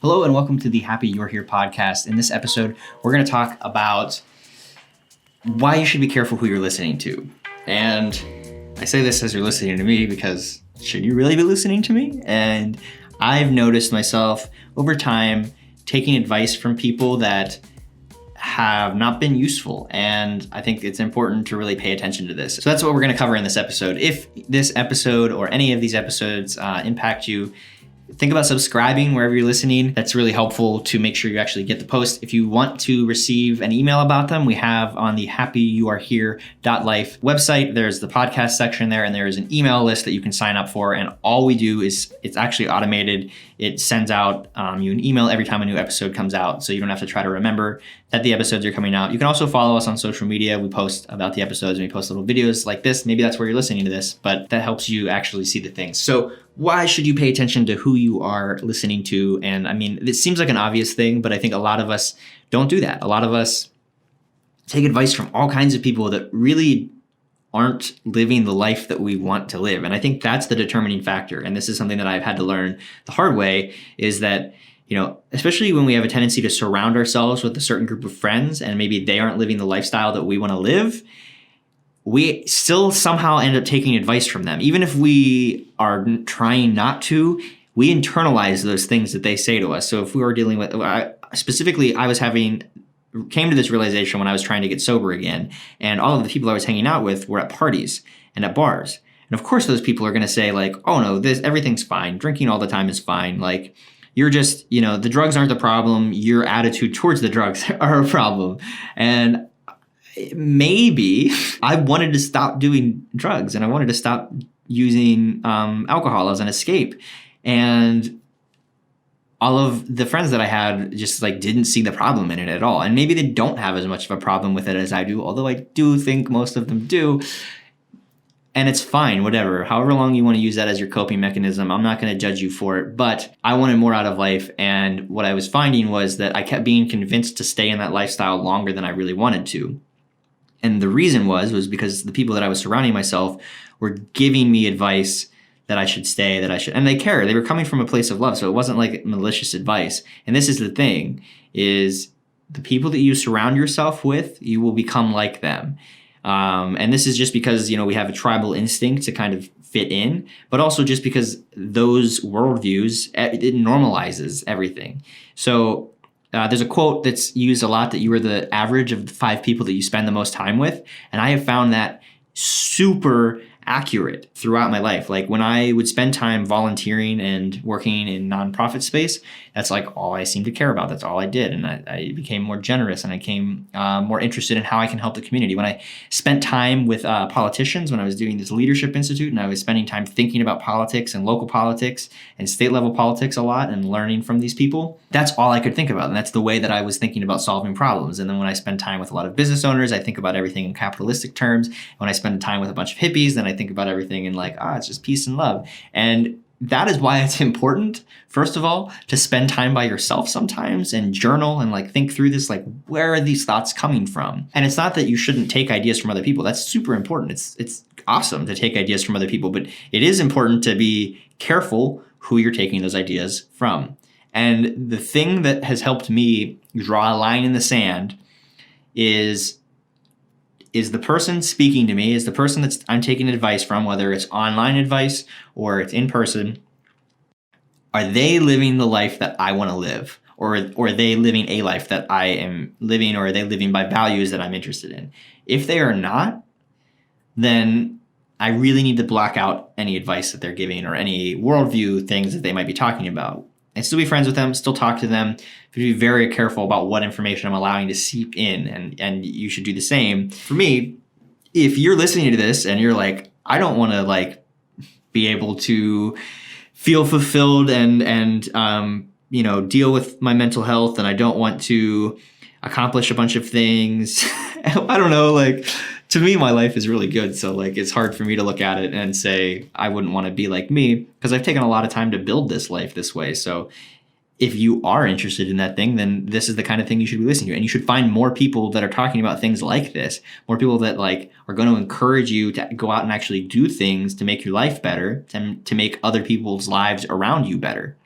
Hello and welcome to the Happy You're Here podcast. In this episode, we're going to talk about why you should be careful who you're listening to. And I say this as you're listening to me because should you really be listening to me? And I've noticed myself over time taking advice from people that have not been useful. And I think it's important to really pay attention to this. So that's what we're going to cover in this episode. If this episode or any of these episodes impact you, think about subscribing wherever you're listening. That's really helpful to make sure you actually get the post. If you want to receive an email about them, we have on the happyyouarehere.life website, there's the podcast section there, and there's an email list that you can sign up for. And all we do is it's actually automated. It sends out you an email every time a new episode comes out, so you don't have to try to remember that the episodes are coming out. You can also follow us on social media. We post about the episodes and we post little videos like this. Maybe that's where you're listening to this, but that helps you actually see the things. So why should you pay attention to who you are listening to? And I mean, it seems like an obvious thing, but I think a lot of us don't do that. A lot of us take advice from all kinds of people that really aren't living the life that we want to live. And I think that's the determining factor. And this is something that I've had to learn the hard way, is that, you know, especially when we have a tendency to surround ourselves with a certain group of friends and maybe they aren't living the lifestyle that we want to live, we still somehow end up taking advice from them. Even if we are trying not to, we internalize those things that they say to us. So if we were dealing with, specifically, came to this realization when I was trying to get sober again, and all of the people I was hanging out with were at parties and at bars. And of course, those people are going to say like, oh no, everything's fine. Drinking all the time is fine. Like, you're just, the drugs aren't the problem. Your attitude towards the drugs are a problem. And maybe I wanted to stop doing drugs and I wanted to stop using alcohol as an escape. And all of the friends that I had just like didn't see the problem in it at all. And maybe they don't have as much of a problem with it as I do, although I do think most of them do. And it's fine, whatever. However long you want to use that as your coping mechanism, I'm not going to judge you for it. But I wanted more out of life. And what I was finding was that I kept being convinced to stay in that lifestyle longer than I really wanted to. And the reason was because the people that I was surrounding myself were giving me advice that I should stay, and they cared. They were coming from a place of love. So it wasn't like malicious advice. And this is the thing, is the people that you surround yourself with, you will become like them. And this is just because, we have a tribal instinct to kind of fit in, but also just because those worldviews, it normalizes everything. So there's a quote that's used a lot, that you are the average of the 5 people that you spend the most time with. And I have found that super accurate throughout my life. Like when I would spend time volunteering and working in nonprofit space, that's like all I seemed to care about. That's all I did. And I became more generous, and I became more interested in how I can help the community. When I spent time with politicians, when I was doing this leadership institute, and I was spending time thinking about politics and local politics and state level politics a lot and learning from these people, that's all I could think about. And that's the way that I was thinking about solving problems. And then when I spend time with a lot of business owners, I think about everything in capitalistic terms. When I spend time with a bunch of hippies, then I think about everything in like, it's just peace and love. And that is why it's important, first of all, to spend time by yourself sometimes and journal and like think through this, like, where are these thoughts coming from? And it's not that you shouldn't take ideas from other people. That's super important. It's awesome to take ideas from other people, but it is important to be careful who you're taking those ideas from. And the thing that has helped me draw a line in the sand is the person speaking to me, is the person that I'm taking advice from, whether it's online advice or it's in person, are they living the life that I want to live? Or are they living a life that I am living, or are they living by values that I'm interested in? If they are not, then I really need to block out any advice that they're giving or any worldview things that they might be talking about. And still be friends with them, still talk to them, but be very careful about what information I'm allowing to seep in, and you should do the same. For me, if you're listening to this and you're like, I don't want to like be able to feel fulfilled and deal with my mental health, and I don't want to accomplish a bunch of things. I don't know, like, to me, my life is really good. So like, it's hard for me to look at it and say, I wouldn't want to be like me, because I've taken a lot of time to build this life this way. So if you are interested in that thing, then this is the kind of thing you should be listening to. And you should find more people that are talking about things like this, more people that like are going to encourage you to go out and actually do things to make your life better, to make other people's lives around you better.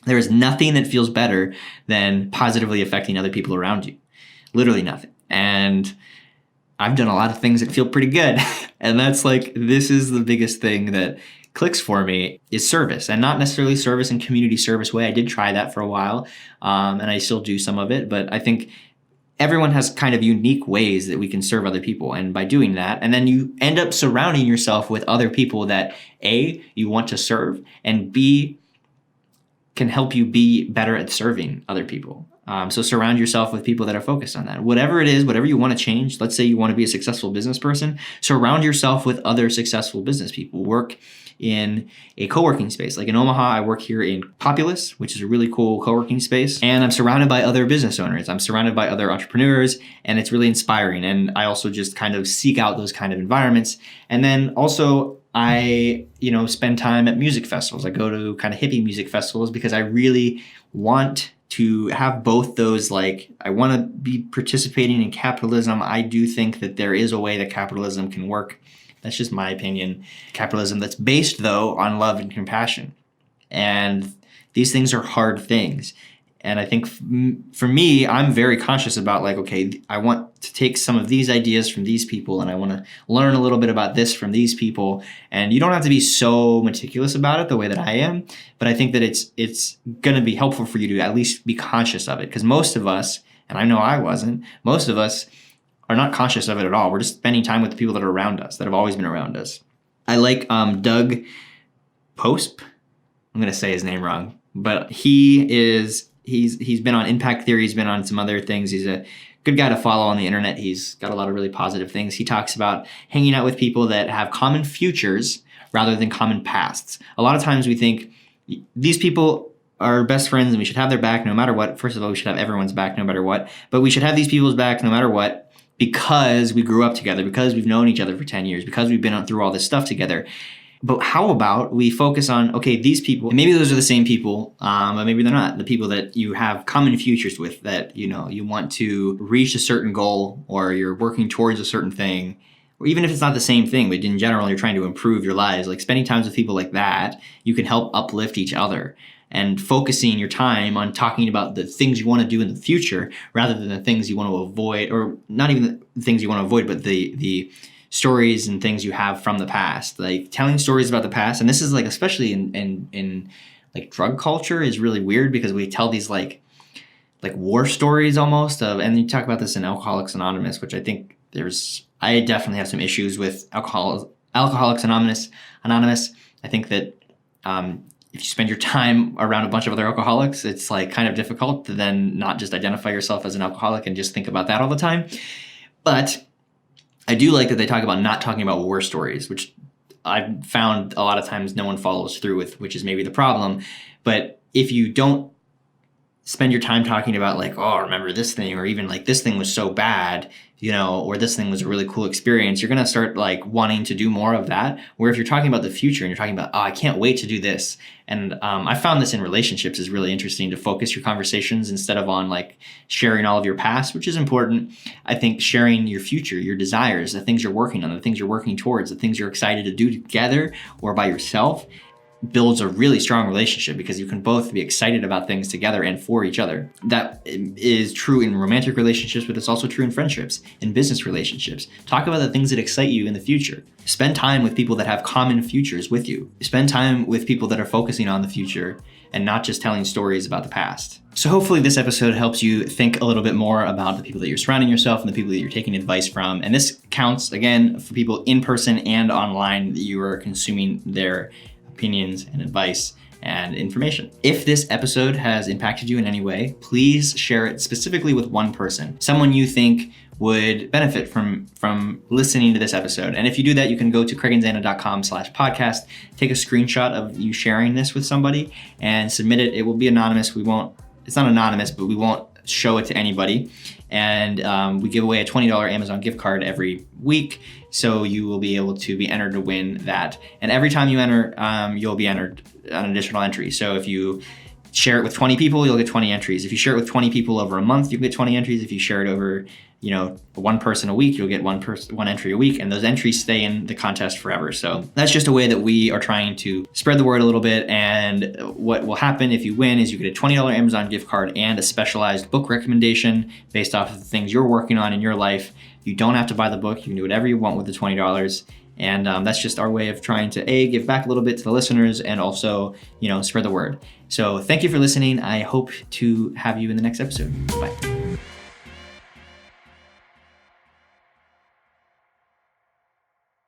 There is nothing that feels better than positively affecting other people around you. Literally nothing. And I've done a lot of things that feel pretty good. And that's like, this is the biggest thing that clicks for me is service, and not necessarily service in community service way. I did try that for a while, and I still do some of it, but I think everyone has kind of unique ways that we can serve other people. And by doing that, and then you end up surrounding yourself with other people that A, you want to serve, and B, can help you be better at serving other people. So surround yourself with people that are focused on that. Whatever it is, whatever you want to change, let's say you want to be a successful business person, surround yourself with other successful business people. Work in a co-working space. Like in Omaha, I work here in Populous, which is a really cool co-working space. And I'm surrounded by other business owners. I'm surrounded by other entrepreneurs, and it's really inspiring. And I also just kind of seek out those kind of environments. And then also I, spend time at music festivals. I go to kind of hippie music festivals because I really want to have both those. Like, I want to be participating in capitalism. I do think that there is a way that capitalism can work. That's just my opinion. Capitalism that's based, though, on love and compassion. And these things are hard things. And I think for me, I'm very conscious about like, okay, I want to take some of these ideas from these people, and I want to learn a little bit about this from these people. And you don't have to be so meticulous about it the way that I am, but I think that it's going to be helpful for you to at least be conscious of it. Because most of us, and I know I wasn't, most of us are not conscious of it at all. We're just spending time with the people that are around us, that have always been around us. I like Doug Bopst. I'm going to say his name wrong, but he's been on Impact Theory. He's been on some other things. He's a good guy to follow on the internet. He's got a lot of really positive things. He talks about hanging out with people that have common futures rather than common pasts. A lot of times we think these people are best friends and we should have their back no matter what. First of all, we should have everyone's back no matter what, but we should have these people's back no matter what, because we grew up together, because we've known each other for 10 years, because we've been through all this stuff together. But how about we focus on, okay, these people, maybe those are the same people, but maybe they're not. The people that you have common futures with, that, you want to reach a certain goal, or you're working towards a certain thing, or even if it's not the same thing, but in general, you're trying to improve your lives. Like spending time with people like that, you can help uplift each other. And focusing your time on talking about the things you want to do in the future rather than the things you want to avoid, or not even the things you want to avoid, but the stories and things you have from the past. Like telling stories about the past. And this is like, especially in like drug culture, is really weird because we tell these like war stories almost of, and you talk about this in Alcoholics Anonymous, which I think I definitely have some issues with Alcoholics Anonymous. I think that, if you spend your time around a bunch of other alcoholics, it's like kind of difficult to then not just identify yourself as an alcoholic and just think about that all the time. But I do like that they talk about not talking about war stories, which I've found a lot of times no one follows through with, which is maybe the problem. But if you don't spend your time talking about like, oh, remember this thing, or even like this thing was so bad, or this thing was a really cool experience, you're going to start like wanting to do more of that. Where if you're talking about the future and you're talking about, oh, I can't wait to do this. And I found this in relationships is really interesting, to focus your conversations instead of on like sharing all of your past, which is important. I think sharing your future, your desires, the things you're working on, the things you're working towards, the things you're excited to do together or by yourself, builds a really strong relationship, because you can both be excited about things together and for each other. That is true in romantic relationships, but it's also true in friendships, in business relationships. Talk about the things that excite you in the future. Spend time with people that have common futures with you. Spend time with people that are focusing on the future and not just telling stories about the past. So hopefully this episode helps you think a little bit more about the people that you're surrounding yourself and the people that you're taking advice from. And this counts, again, for people in person and online, that you are consuming their opinions and advice and information. If this episode has impacted you in any way, please share it specifically with one person, someone you think would benefit from listening to this episode. And if you do that, you can go to craiginzana.com/podcast, take a screenshot of you sharing this with somebody and submit it. It will be anonymous. It's not anonymous, but we won't show it to anybody. And we give away a $20 Amazon gift card every week. So you will be able to be entered to win that. And every time you enter, you'll be entered an additional entry. So if you share it with 20 people, you'll get 20 entries. If you share it with 20 people over a month, you'll get 20 entries. If you share it over, one person a week, you'll get one entry a week, and those entries stay in the contest forever. So that's just a way that we are trying to spread the word a little bit. And what will happen if you win is you get a $20 Amazon gift card and a specialized book recommendation based off of the things you're working on in your life. You don't have to buy the book. You can do whatever you want with the $20. And that's just our way of trying to give back a little bit to the listeners and also, spread the word. So thank you for listening. I hope to have you in the next episode. Bye.